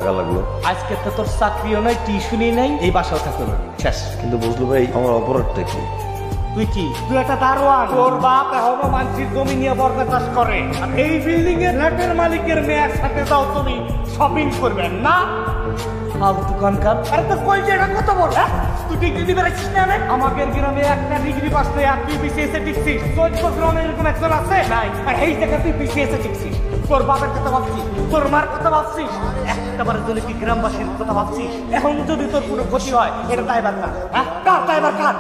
টাকা লাগলো। আজকে তো তোর চাকরিও নাই, টিউশনই নাই, এই বাসাও থাকতে পারবি শেষ। কিন্তু বুঝলো ভাই আমার অপরাধটা কি? তুই কি? তুই একটা দারোয়ান। তোর বাপ এখনো মানুষের জমি নিয়ে বর্গা চাষ করে, আর এই বিল্ডিং এর ফ্ল্যাটের মালিকের মেয়ের সাথে যাও তুমি শপিং করবেন না? ফালতু কানকার। আরে তো কই যে এটা কত বড়? তুই ডিগ্রি দিবে রাখিস না? আমাদের গ্রামে একটা ডিগ্রি পাস করে আর তুই বিসিএস এ টিকছিস। তোর গ্রামে এরকম একজন আছে? নাই। আর এই জায়গায় তুই বিসিএস এ টিকছিস। তোর বাবার কথা ভাবছিস, তোর মার কথা ভাবছিস, একটাবারের জন্য কি গ্রামবাসীর কথা ভাবছিস? এখন যদি তোর কোনো ক্ষতি হয় এটা দায়বার কার? হ্যাঁ, কার দায়বার কার?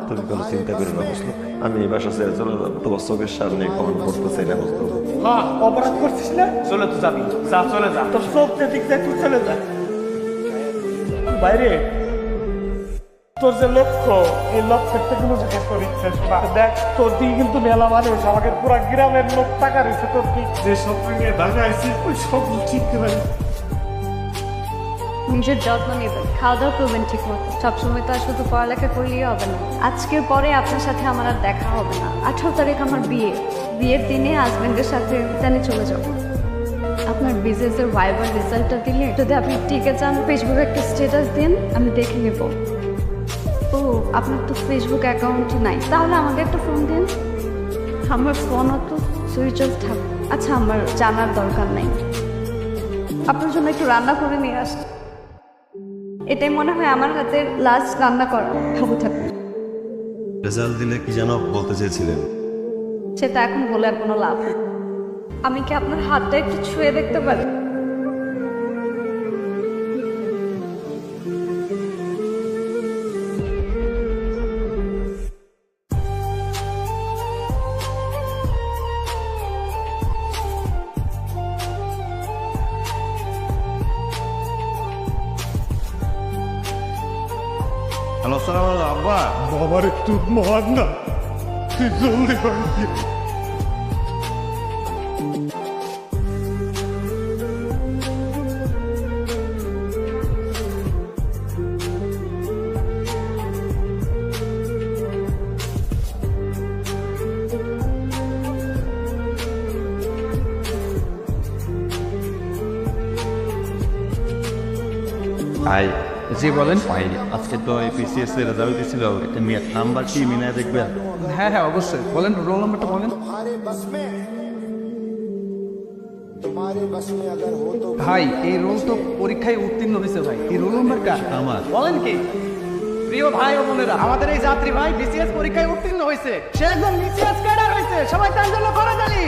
তুমি কোনো চিন্তা করো না বুঝলো, আমি এই বাসা ছেড়ে চলে যাবো। তোমার চোখের সামনে কখন করতে চাই না বুঝলো। হ্যাঁ, অপরাধ করছিস না? চলে তো যাবি, যা চলে যা। তোর চোখ যেদিক যায় তুই চলে যা বাইরে। তোর যে লক্ষ্য, এই লক্ষ্যের কোনো জায়গায় তোর ইচ্ছা না। দেখ তোর দিকে কিন্তু মেলা মানুষ, আমাকে পুরো গ্রামের লোক টাকা রয়েছে তোর কি যে সব নিয়ে ঢাকা আইসিস ওই সব ঠিক করে। নিজের যত্ন নেবেন, খাওয়া দাওয়া করবেন ঠিক মতো। সবসময় তো আর শুধু পড়ালেখা করলেই হবে না। আজকের পরে আপনার সাথে আমার আর দেখা হবে না। 18 তারিখ আমার বিয়ের দিনে হাজবেন্ডের সাথে জানি চলে যাব। আপনার বিজনেসের ভাইবার রেজাল্টটা দিলে যদি আপনি টিকে যান, ফেসবুকে একটা স্ট্যাটাস দিন, আমি দেখে নেব। ও, আপনার তো ফেসবুক অ্যাকাউন্ট নাই, তাহলে আমাকে একটা ফোন দিন। আমার ফোনও তো সুইচ অফ থাকে। আচ্ছা, আমার জানার দরকার নেই। আপনার জন্য একটু রান্না করে নিয়ে আস। এটাই মনে হয় আমার হাতের লাস্ট রান্না করা। ভাবু থাকুন। রেজাল্ট দিলে কি যেন বলতে চেয়েছিলেন? সেটা এখন বলে আর কোনো লাভ নেই। আমি কি আপনার হাতটা একটু ছুঁয়ে দেখতে পারি? হ্যালো, সালাম আব্বা। বাবার একটু মহান না, তুই জলদি বাড়ি দিয়ে। ভাই জি বলেন। ভাই আজকে তো পিসিএস এর রেজাল্ট দিছিল, একটা মেয়ের নাম্বার কি মিলায় দেখবেন? হ্যাঁ হ্যাঁ অবশ্যই বলেন, রোল নাম্বারটা বলেন। ভাই এই রোল তো পরীক্ষায় উত্তীর্ণ হয়েছে ভাই, এই রোল নাম্বার কার? আমার। বলেন কি? প্রিয় ভাই ও বোনেরা, আমাদের এই যাত্রী ভাই বিসিএস পরীক্ষায় উত্তীর্ণ হয়েছে। সে একদম বিসিএস ক্যাডার হয়েছে, সবাই তার জন্য করে জানি।